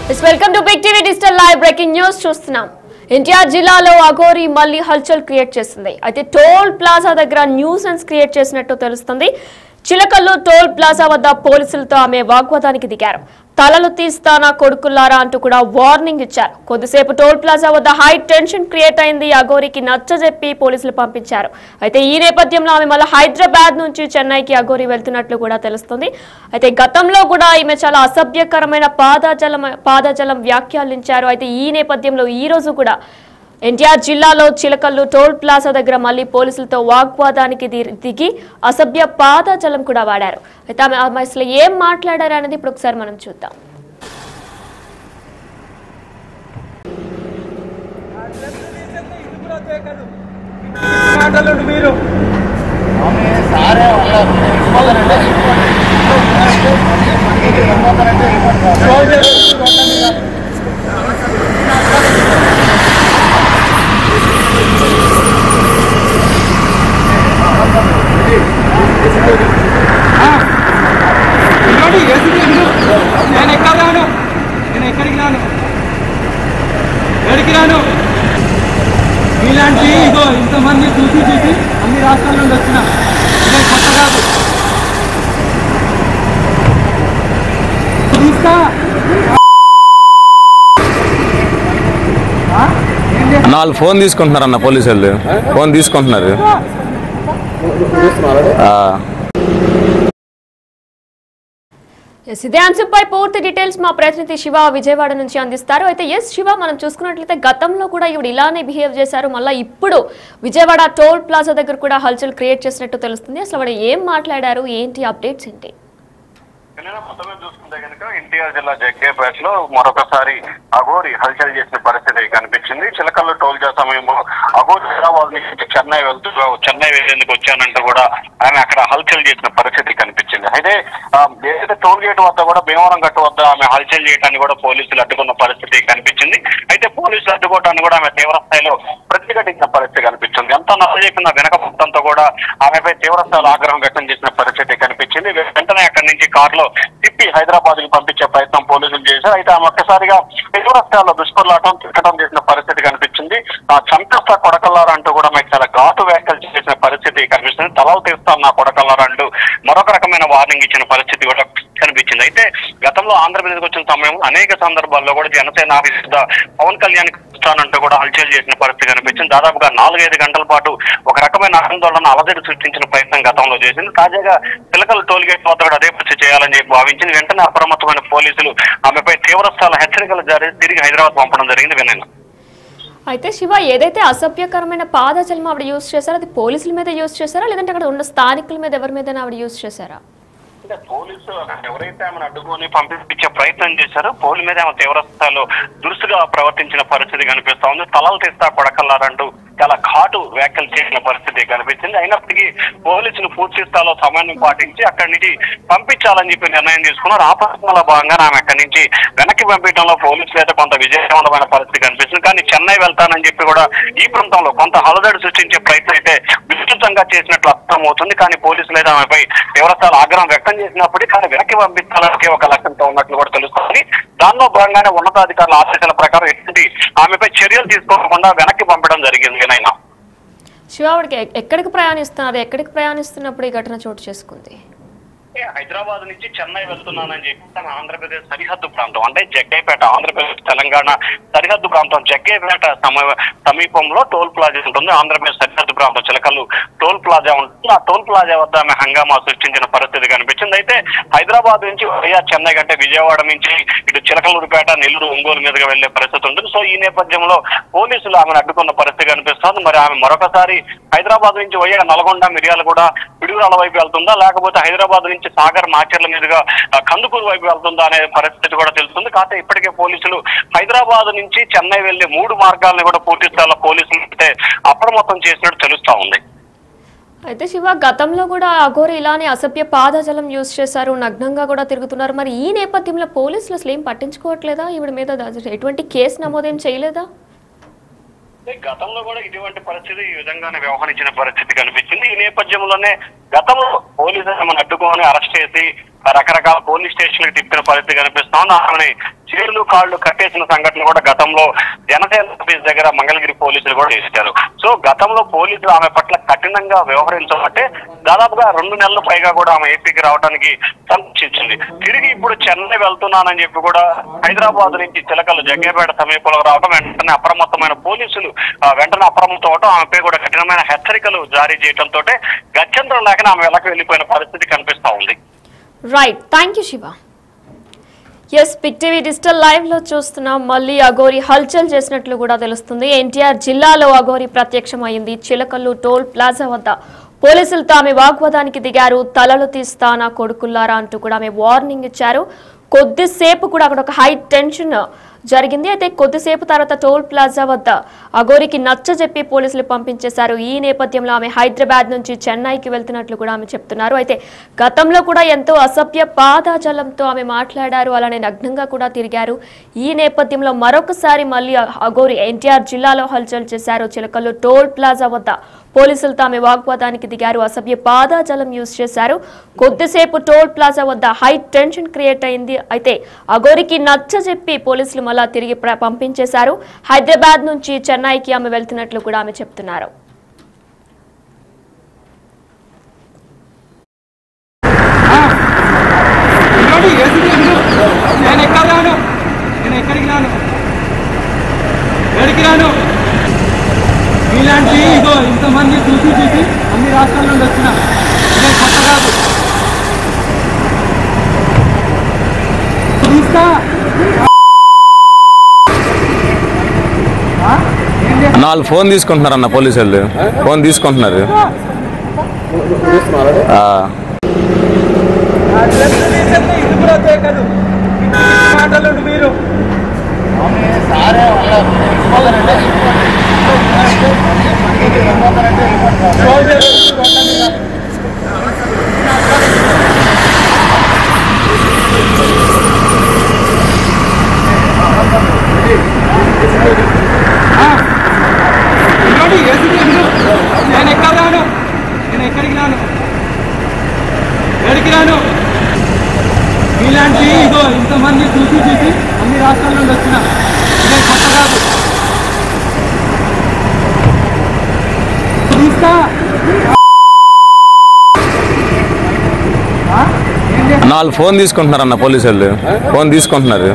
Welcome to big TV digital live breaking news చూస్తున్నాం. ఎన్టీఆర్ జిల్లాలో అఘోరి మళ్ళీ హల్చల్ క్రియేట్ చేసింది. అయితే టోల్ ప్లాజా దగ్గర న్యూసెన్స్ క్రియేట్ చేసినట్టు తెలుస్తుంది. చిలకల్లు టోల్ ప్లాజా వద్ద పోలీసులతో ఆమె వాగ్వాదానికి దిగారు. తలలు తీస్తానా కొడుకుల్లారా అంటూ కూడా వార్నింగ్ ఇచ్చారు. కొద్దిసేపు టోల్ ప్లాజా వద్ద హై టెన్షన్ క్రియేట్ అయింది. అఘోరికి నచ్చజెప్పి పోలీసులు పంపించారు. అయితే ఈ నేపథ్యంలో ఆమె మళ్ళీ హైదరాబాద్ నుంచి చెన్నైకి అఘోరి వెళ్తున్నట్లు కూడా తెలుస్తుంది. అయితే గతంలో కూడా ఈమె చాలా అసభ్యకరమైన పాదజలం వ్యాఖ్యానించారు. అయితే ఈ నేపథ్యంలో ఈ రోజు కూడా ఎన్టీఆర్ జిల్లాలో చిలకల్లు టోల్ ప్లాజా దగ్గర మళ్ళీ పోలీసులతో వాగ్వాదానికి దిగి అసభ్య పాదజలం కూడా వాడారు. అయితే ఆమె అసలు ఏం మాట్లాడారు అనేది ఇప్పుడు ఒకసారి మనం చూద్దాం. ఇలాంటి ఇదో ఇంతమంది చూసి అన్ని రాష్ట్రాల నుండి వచ్చిన కొత్త కాదు. వాళ్ళు ఫోన్ తీసుకుంటున్నారు అన్న, పోలీసు వాళ్ళు ఫోన్ తీసుకుంటున్నారు. ఇదే అంశంపై పూర్తి డీటెయిల్స్ మా ప్రతినిధి శివ విజయవాడ నుంచి అందిస్తారు. అయితే శివ, మనం చూసుకున్నట్లయితే గతంలో కూడా ఇవి ఇలానే బిహేవ్ చేశారు. మళ్ళీ ఇప్పుడు విజయవాడ టోల్ ప్లాజా దగ్గర కూడా హల్చల్ క్రియేట్ చేసినట్టు తెలుస్తుంది. అసలు వాడు ఏం మాట్లాడారు, ఏంటి అప్డేట్స్ ఏంటి? మొత్తమే చూసుకుంటే కనుక ఎన్టీఆర్ జిల్లా జగ్గేపేటలో మరొకసారి అఘోరి హల్చల్ చేసిన పరిస్థితి కనిపించింది. చిలకల్లు టోల్ ప్లాజా సమయంలో అఘోరి హైదరాబాద్ నుంచి చెన్నై వెళ్లేందుకు వచ్చానంటూ కూడా ఆమె అక్కడ హల్చల్ చేసిన పరిస్థితి కనిపించింది. అయితే ఏదైతే టోల్ గేట్ వద్ద కూడా భీమవరం గట్టు వద్ద ఆమె హల్చల్ చేయడానికి కూడా పోలీసులు అడ్డుకున్న పరిస్థితి కనిపించింది. అయితే పోలీసులు అడ్డుకోవడానికి కూడా ఆమె తీవ్ర స్థాయిలో ప్రతిఘటించిన పరిస్థితి కనిపించింది. ఎంత నచ్చజెప్పిన వెనక మొత్తంతో కూడా ఆమెపై తీవ్ర స్థాయిలో ఆగ్రహం వ్యక్తం చేసిన పరిస్థితి కనిపించింది. వెంటనే అక్కడి నుంచి కారులో తిప్పి హైదరాబాద్ కి పంపించే ప్రయత్నం పోలీసులు చేశారు. అయితే ఆమె ఒక్కసారిగా తీవ్ర స్థాయిలో దుష్పర్లాటం తిట్టడం చేసిన పరిస్థితి కనిపించింది. చంపేస్తా కొడకల్లారా అంటూ కూడా మీకు చాలా ఘాటు వ్యాఖ్యలు చేసిన పరిస్థితి కనిపిస్తుంది. తలలు తీస్తాను నా కొడకల్లారా అంటూ మరొక రకమైన వార్నింగ్ ఇచ్చిన పరిస్థితి కూడా కనిపించింది. అయితే గతంలో ఆంధ్రప్రదేశ్కి వచ్చిన సమయంలో అనేక సందర్భాల్లో కూడా జనసేన పవన్ కళ్యాణ్ ఇస్తానంటూ కూడా హల్చల్ చేసిన పరిస్థితి కనిపించింది. దాదాపుగా 4-5 గంటల పాటు ఒక రకమైన ఆందోళన అలజడి సృష్టించిన ప్రయత్నం గతంలో చేసింది. తాజాగా చిలకల టోల్ గేట్ వద్ద కూడా అదే పరిస్థితి చేయాలని చెప్పి భావించింది. వెంటనే అప్రమత్తమైన పోలీసులు ఆమెపై తీవ్ర స్థాయిలో హెచ్చరికలు జారీ తిరిగి హైదరాబాద్ పంపడం జరిగింది. వినయ్, అయితే శివ, ఏదైతే అసభ్యకరమైన పాదజలం ఆవిడ యూజ్ చేశారో అది పోలీసుల మీద యూజ్ చేశారా, లేదంటే అక్కడ ఉన్న స్థానికుల మీద ఎవరి మీద ఆవిడ యూజ్ చేశారా? పోలీసు ఎవరైతే ఆమెను అడ్డుకొని పంపించే ప్రయత్నం చేశారో పోలీసు మీద ఆమె తీవ్ర స్థాయిలో దురుసుగా ప్రవర్తించిన పరిస్థితి కనిపిస్తా ఉంది. తలలు తీస్తా కొడకల్లారంటూ చాలా ఘాటు వ్యాఖ్యలు చేసిన పరిస్థితి కనిపించింది. అయినప్పటికీ పోలీసులు పూర్తి స్థాయిలో సమన్వయం పాటించి అక్కడి నుంచి పంపించాలని చెప్పి నిర్ణయం తీసుకున్నారు. ఆ ప్రయత్నంలో భాగంగా ఆమె అక్కడి నుంచి వెనక్కి పంపించడంలో పోలీసులు అయితే కొంత విజయవంతమైన పరిస్థితి కనిపిస్తుంది. కానీ చెన్నై వెళ్తానని చెప్పి కూడా ఈ ప్రాంతంలో కొంత హలదడి సృష్టించే ప్రయత్నం అయితే విస్తృతంగా చేసినట్లు అర్థమవుతుంది. కానీ పోలీసులు అయితే ఆమెపై తీవ్ర స్థాయిలో ఆగ్రహం వ్యక్తం చేసినప్పటికీ కానీ వెనక్కి పంపించాలని ఒక లక్ష్యంతో ఉన్నట్లు కూడా తెలుస్తుంది. దానిలో భాగంగానే ఉన్నతాధికారుల ఆదేశాల ప్రకారం ఎటువంటి ఆమెపై చర్యలు తీసుకోకుండా వెనక్కి పంపడం జరిగింది. శివ, ఎక్కడికి ప్రయాణిస్తున్నప్పుడు ఈ ఘటన చోటు చేసుకుంది? హైదరాబాద్ నుంచి చెన్నై వెళ్తున్నానని చెప్పి తన ఆంధ్రప్రదేశ్ సరిహద్దు ప్రాంతం అంటే జగ్గైపేట, ఆంధ్రప్రదేశ్ తెలంగాణ సరిహద్దు ప్రాంతం జగ్గైపేట సమీపంలో టోల్ ప్లాజా ఉంటుంది. ఆంధ్రప్రదేశ్ సరిహద్దు ప్రాంతం చిలకల్లు టోల్ ప్లాజా ఉంటుంది. ఆ టోల్ ప్లాజా వద్ద ఆమె హంగామా సృష్టించిన పరిస్థితి కనిపించింది. అయితే హైదరాబాద్ నుంచి చెన్నై కంటే విజయవాడ నుంచి ఇటు చిలకలూరుపేట, నెల్లూరు, ఒంగోలు మీదుగా వెళ్లే పరిస్థితి ఉంటుంది. సో ఈ నేపథ్యంలో పోలీసులు ఆమెను అడ్డుకున్న పరిస్థితి కనిపిస్తుంది. మరి ఆమె మరొకసారి హైదరాబాద్ నుంచి నల్గొండ, మిర్యాలగూడ, పిడుగురాల వైపు వెళ్తుందా, లేకపోతే హైదరాబాద్ నుంచి సాగర్, మాచర్ల మీదుగా కందుకూరు వైపు వెళ్తుందా అనే పరిస్థితి కూడా తెలుస్తుంది. కాకపోతే ఇప్పటికే పోలీసులు హైదరాబాద్ నుంచి చెన్నై వెళ్లే 3 మార్గాలను కూడా పూర్తి స్థాయిలో పోలీసులు అయితే అప్రమత్తం చేసినట్టు తెలుస్తా ఉంది. అయితే శివ, గతంలో కూడా అఘోరి ఇలానే అసభ్య పాదజలం యూజ్ చేశారు, నగ్నంగా కూడా తిరుగుతున్నారు. మరి ఈ నేపథ్యంలో పోలీసులు అసలు ఏం పట్టించుకోవట్లేదా? ఈవిడ మీద ఎటువంటి కేసు నమోదేం చేయలేదా? గతంలో కూడా ఇటువంటి పరిస్థితి ఈ విధంగానే వ్యవహరించిన పరిస్థితి కనిపించింది. ఈ నేపథ్యంలోనే గతంలో పోలీసులు మనం అడ్డుకొని అరెస్ట్ చేసి రకరకాల పోలీస్ స్టేషన్లకు తిప్పిన పరిస్థితి కనిపిస్తోంది. ఆమెని చేతులు కాళ్ళు కట్టేసిన సంఘటన కూడా గతంలో జనసేన ఆఫీస్ దగ్గర మంగళగిరి పోలీసులు కూడా చేశారు. సో గతంలో పోలీసులు ఆమె పట్ల కఠినంగా వ్యవహరించబట్టే దాదాపుగా 2 నెలల పైగా కూడా ఆమె ఏపీకి రావడానికి సంకోచించింది. తిరిగి ఇప్పుడు చెన్నై వెళ్తున్నానని చెప్పి కూడా హైదరాబాద్ నుంచి చిలకలు జగ్గేపేట సమీపంలో రావడం, వెంటనే అప్రమత్తమైన పోలీసులు వెంటనే అప్రమత్తం అవడం, ఆమెపై కూడా కఠినమైన హెచ్చరికలు జారీ చేయడంతో గత్యంతరం లేక ఆమె వెనక్కి వెళ్లిపోయిన పరిస్థితి కనిపిస్తా ఉంది. Right, thank you Shiva. Yes, big TV digital live లో చూస్తున్నాం. మళ్ళీ అఘోరి హల్చల్ చేసినట్లు కూడా తెలుస్తుంది. ఎన్టీఆర్ జిల్లాలో అఘోరి ప్రత్యక్షం అయింది. చిలకల్లు టోల్ ప్లాజా వద్ద పోలీసులతో ఆమె వాగ్వాదానికి దిగారు. తలలు తీస్తా నా కొడుకుల్లారా అంటూ కూడా ఆమె వార్నింగ్ ఇచ్చారు. కొద్దిసేపు కూడా అక్కడ ఒక హై టెన్షన్ జరిగింది. అయితే కొద్దిసేపు తర్వాత టోల్ ప్లాజా వద్ద అఘోరికి నచ్చజెప్పి పోలీసులు పంపించేశారు. ఈ నేపథ్యంలో ఆమె హైదరాబాద్ నుంచి చెన్నైకి వెళ్తున్నట్లు కూడా ఆమె చెప్తున్నారు. అయితే గతంలో కూడా ఎంతో అసభ్య పాదాజలంతో ఆమె మాట్లాడారు, అలానే నగ్నంగా కూడా తిరిగారు. ఈ నేపథ్యంలో మరొకసారి మళ్ళీ అఘోరి ఎన్టీఆర్ జిల్లాలో హల్చల్ చేశారు. చిలకల్లు టోల్ ప్లాజా వద్ద పోలీసులతో ఆమె వాగ్వాదానికి దిగారు. అసభ్య పాదాజలం యూజ్ చేశారు. కొద్దిసేపు టోల్ ప్లాజా వద్ద హై టెన్షన్ క్రియేట్ అయింది. అయితే అఘోరికి నచ్చజెప్పి పోలీసులు మళ్ళా తిరిగి పంపించేశారు. హైదరాబాద్ నుంచి చెన్నైకి ఆమె వెళ్తున్నట్లు కూడా ఆమె చెప్తున్నారు. ఇలాంటి ఇదో ఇంతమంది చూసి అన్ని రాష్ట్రాల నుండి వచ్చిన కొత్త కాదు. 4 ఫోన్ తీసుకుంటున్నారన్న పోలీసు వాళ్ళు. ఫోన్ తీసుకుంటున్నారు. మాటలు మీరు నేను ఎక్కడికి రాను. ఇలాంటి ఇదో ఇంతమంది చూసి అన్ని రాష్ట్రాల నుండి వచ్చిన కొత్త కాదు. 4 ఫోన్ తీసుకుంటున్నారన్న పోలీసు వాళ్ళు. ఫోన్ తీసుకుంటున్నారు.